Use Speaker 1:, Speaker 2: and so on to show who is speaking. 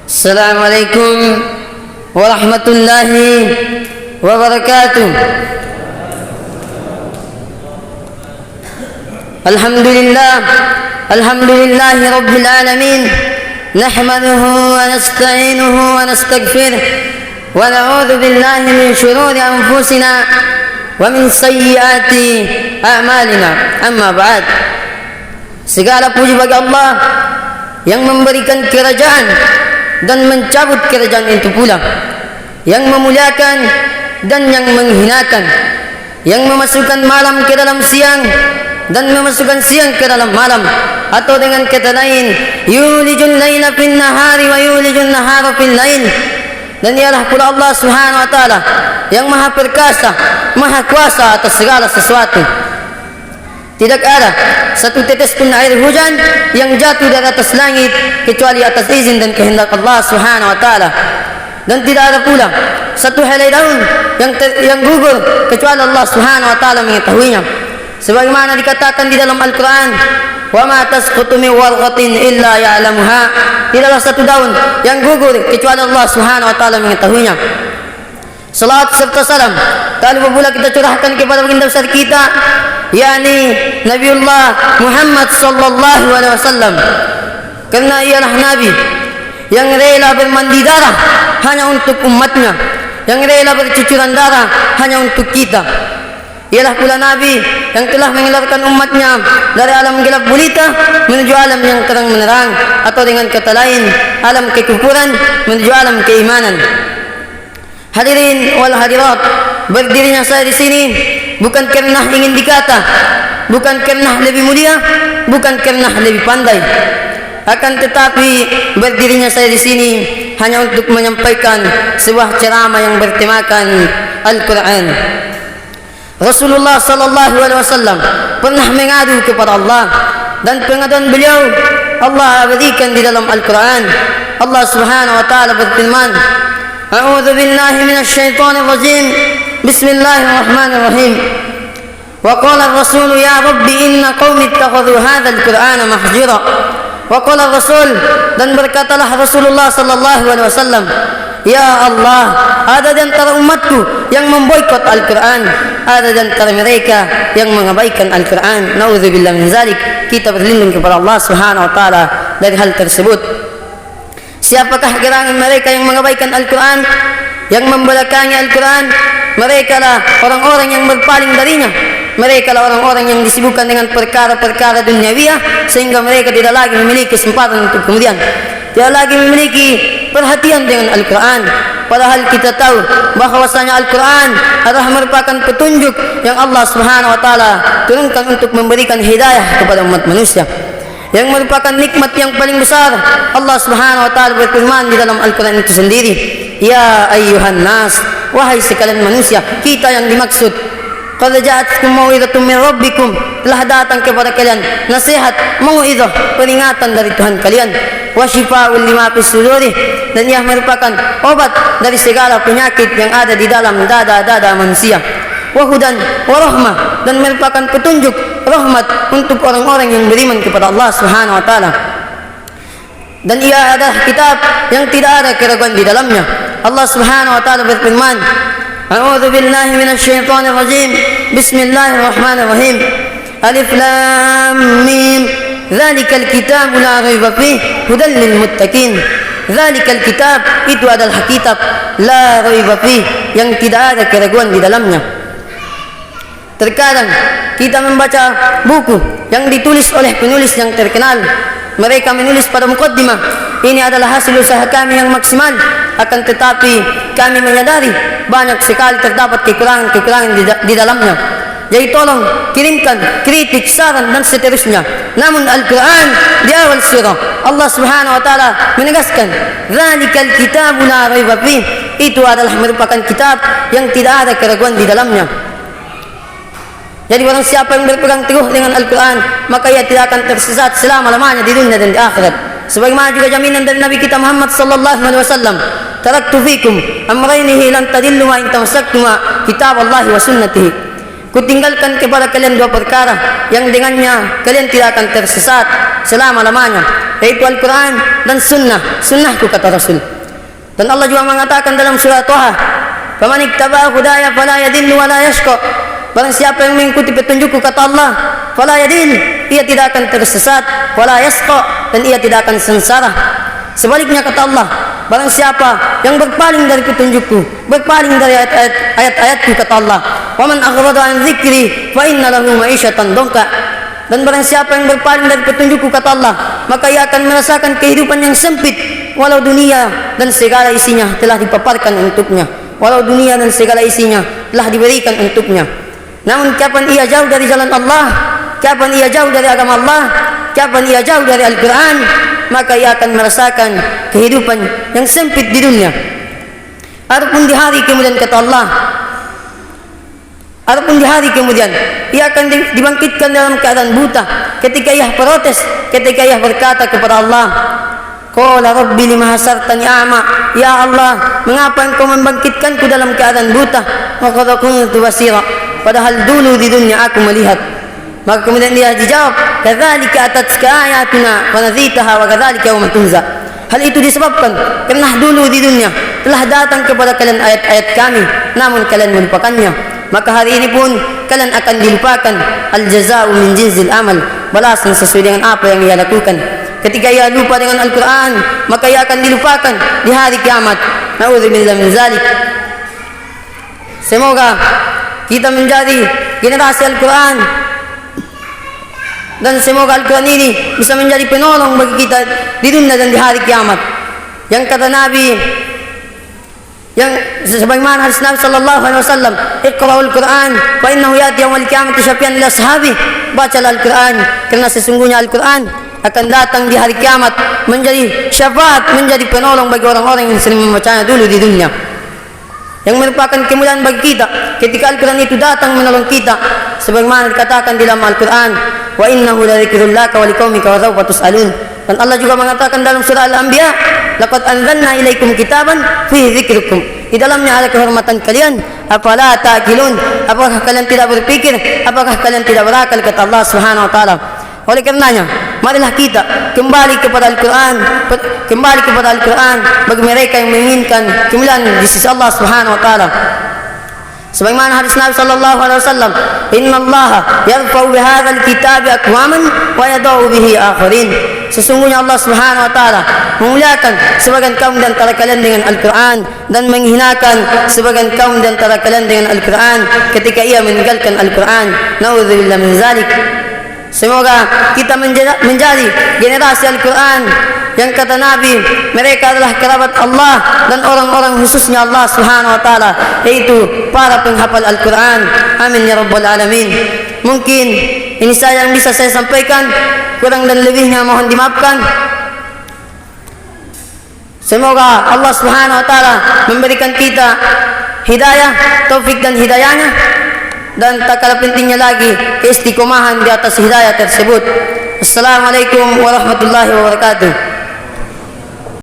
Speaker 1: Assalamualaikum warahmatullahi wabarakatuh. Alhamdulillahi rabbil alamin. Nahmaduhu wa nasta'inuhu wa nastaghfiruh wa na'udzu billahi min shururi anfusina wa min sayyiati a'malina. Amma ba'd. Segala puji bagi Allah yang memberikan kerajaan dan mencabut kerajaan itu pula, yang memuliakan dan yang menghinakan, yang memasukkan malam ke dalam siang dan memasukkan siang ke dalam malam, atau dengan kata lain, yulijul laila fin nahari wa yulijul nahara fil lail. Dan ialah pula Allah Subhanahu wa taala yang maha perkasa, maha kuasa atas segala sesuatu. Tidak ada satu tetes pun air hujan yang jatuh dari atas langit kecuali atas izin dan kehendak Allah Subhanahu wa taala. Dan tidak ada pula satu helai daun yang gugur kecuali Allah Subhanahu wa taala mengetahuinya. Sebagaimana dikatakan di dalam Al-Qur'an, "Wa ma tasqutu min warqatin illa ya'lamuha." Tidaklah satu daun yang gugur kecuali Allah Subhanahu wa taala mengetahuinya. Salat serta salam tak lupa pula kita curahkan kepada baginda besar kita, yakni Nabiullah Muhammad sallallahu alaihi wasallam, karena ialah nabi yang rela bermandi darah hanya untuk umatnya, yang rela bercucuran darah hanya untuk kita. Ialah pula nabi yang telah mengeluarkan umatnya dari alam gelap gulita menuju alam yang terang menerang, atau dengan kata lain, alam kekufuran menuju alam keimanan. Hadirin wal hadirat, berdirinya saya di sini bukan karena ingin dikata, bukan karena lebih mulia, bukan karena lebih pandai. Akan tetapi berdirinya saya di sini hanya untuk menyampaikan sebuah ceramah yang bertemakan Al-Quran. Rasulullah sallallahu alaihi wasallam pernah mengadu kepada Allah, dan pengaduan beliau Allah berikan di dalam Al-Quran. Allah Subhanahu wa taala berfirman, "A'udzu billahi minasy syaithanir rajim. Bismillahirrahmanirrahim. Wa qala ar-rasul ya rabbi inna qaumi ittakhadhu hadzal qur'ana mahjura." Wa qala ar-rasul, dan berkatalah Rasulullah sallallahu alaihi wasallam, "Ya Allah, ada di antara umatku yang memboikot Al-Quran, ada di antara mereka yang mengabaikan Al-Quran." Na'udzubillah min zalik. Kita berlindung kepada Allah Subhanahu wa taala dari hal tersebut. Siapakah gerangan mereka yang mengabaikan Al-Quran, yang membelakangi Al-Quran? Mereka lah orang-orang yang berpaling darinya. Mereka lah orang-orang yang disibukkan dengan perkara-perkara duniawiah, sehingga mereka tidak lagi memiliki kesempatan untuk kemudian, tidak lagi memiliki perhatian dengan Al-Quran. Padahal kita tahu bahwasanya Al-Quran adalah merupakan petunjuk yang Allah Subhanahu wa taala turunkan untuk memberikan hidayah kepada umat manusia, yang merupakan nikmat yang paling besar. Allah Subhanahu wa taala berfirman di dalam Al-Quran itu sendiri, "Ya ayyuhan nas," wahai sekalian manusia. Kita yang dimaksud, qad ja'atkum mau'izatun min rabbikum, telah datang kepada kalian nasihat, mau'izah, peringatan dari Tuhan kalian, wa syifaa'un lima fis suduri, dan ia merupakan obat dari segala penyakit yang ada di dalam dada-dada manusia, wa hudan wa rahmah, dan merupakan petunjuk rahmat untuk orang-orang yang beriman kepada Allah Subhanahu wa taala. Dan ia adalah kitab yang tidak ada keraguan di dalamnya. Allah Subhanahu wa taala berfirman, "A'udzu billahi minasy syaithanir rajim. Bismillahirrahmanirrahim. Alif lam mim. Dzalikal kitabu la raiba fihi hudal lil muttaqin." Dzalikal kitab, itu adalah kitab, la raiba fihi, yang tidak ada keraguan di dalamnya. Terkadang kita membaca buku yang ditulis oleh penulis yang terkenal. Mereka menulis pada mukaddimah, "Ini adalah hasil usaha kami yang maksimal." Akan tetapi kami menyadari banyak sekali terdapat kekurangan-kekurangan di dalamnya. Jadi tolong kirimkan kritik, saran dan seterusnya. Namun Al-Quran di awal surah Allah Subhanahu wa taala menegaskan, "Dzalikal kitabu la raiba fihi." Itu adalah merupakan kitab yang tidak ada keraguan di dalamnya. Jadi barang siapa yang berpegang teguh dengan Al-Quran, maka ia tidak akan tersesat selama-lamanya di dunia dan di akhirat. Sebagaimana juga jaminan dari Nabi kita Muhammad sallallahu alaihi wasallam, "Taraktu fikum amrayni lan tadillu ma in tamassaktum kitaballahi wa sunnatihi." Kutinggalkan kepada kalian dua perkara yang dengannya kalian tidak akan tersesat. selama-lamanya, yaitu Al-Quran dan sunnahku kata Rasul. Dan Allah juga mengatakan dalam surah Thaha, "Faman ittaba'a hudaya fala yadillu wa la yashqa." Barang siapa yang mengikuti petunjukku kata Allah, fala yadil, ia tidak akan tersesat, wala yashqa, dan ia tidak akan sengsara. Sebaliknya kata Allah, barang siapa yang berpaling dari petunjukku, berpaling dari ayat-ayatku kata Allah, "Wa man aghrada an dzikri fa inna lahu ma'isyatan dhanka." Dan barang siapa yang berpaling dari petunjukku kata Allah, maka ia akan merasakan kehidupan yang sempit, walau dunia dan segala isinya telah dipaparkan untuknya, walau dunia dan segala isinya telah diberikan untuknya. Namun kapan ia jauh dari jalan Allah, kapan ia jauh dari agama Allah, kapan ia jauh dari Al-Quran, maka ia akan merasakan kehidupan yang sempit di dunia. Adapun di hari kemudian kata Allah, adapun di hari kemudian ia akan dibangkitkan dalam keadaan buta, ketika ia protes, ketika ia berkata kepada Allah, "Qala rabbi lima hasartani a'ma." Ya Allah, mengapa engkau membangkitkanku dalam keadaan buta? Wa qad kuntu basira, padahal dulu di dunia aku melihat. Maka kemudian dia dijawab, "Kadzalika atatka ayatuna wa nasitaha wa kadzalika yawma tunza." Hal itu disebabkan karena dulu di dunia telah datang kepada kalian ayat-ayat kami, namun kalian melupakannya. Maka hari ini pun kalian akan dilupakan. Al-jaza'u min jinsil amal, balasan sesuai dengan apa yang ia lakukan. Ketika ia lupa dengan Al-Quran, maka ia akan dilupakan di hari kiamat. Na'udzubillah min zalik. Semoga kita menjadi generasi Al-Quran, dan semoga Al-Quran ini bisa menjadi penolong bagi kita di dunia dan di hari kiamat. Yang kata Nabi, yang sebagaimana hadis Nabi sallallahu alaihi wasallam, "Iqra'ul Qur'an fa innahu ya'ti yaumil qiyamati syafi'an li ashabi." Bacalah Al-Quran, karena sesungguhnya Al-Quran akan datang di hari kiamat menjadi syafaat, menjadi penolong bagi orang-orang yang sering membacanya dulu di dunia, yang merupakan kemuliaan bagi kita ketika Al-Quran itu datang menolong kita, sebagaimana dikatakan di dalam Al-Quran, "Wa innahu la dzikrun laka wa liqaumika wa sawfa tus'alun." Dan Allah juga mengatakan dalam surah Al-Anbiya, "Laqad anzalna ilaikum kitaban fihi dzikrukum." Di dalamnya ada kehormatan kalian. Afala ta'qilun? Apakah kalian tidak berpikir? Apakah kalian tidak berakal? Kata Allah Subhanahu wa taala. Oleh karenanya, marilah kita kembali kepada Al-Quran, bagi mereka yang menginginkan kemuliaan di sisi Allah Subhanahu wa taala. Sebagaimana hadis Nabi sallallahu alaihi wasallam, "Innallaha yarfa'u bihadzal kitabi aqwaman wa yada'u bihi akharin." Sesungguhnya Allah Subhanahu wa taala memuliakan sebagian kaum di antara kalian dengan Al-Quran, dan menghinakan sebagian kaum di antara kalian dengan Al-Quran ketika ia meninggalkan Al-Quran. Na'udzubillah min zalik. Semoga kita menjadi generasi Al-Quran yang kata Nabi, mereka adalah kerabat Allah dan orang-orang khususnya Allah Subhanahu wa taala, yaitu para penghafal Al-Quran. Amin ya rabbal alamin. Mungkin ini saja yang bisa saya sampaikan, kurang dan lebihnya mohon dimaafkan. Semoga Allah Subhanahu wa taala memberikan kita hidayah, taufik dan hidayahnya, dan tak kalah pentingnya lagi keistiqomahan di atas hidayah tersebut. Assalamualaikum warahmatullahi wabarakatuh.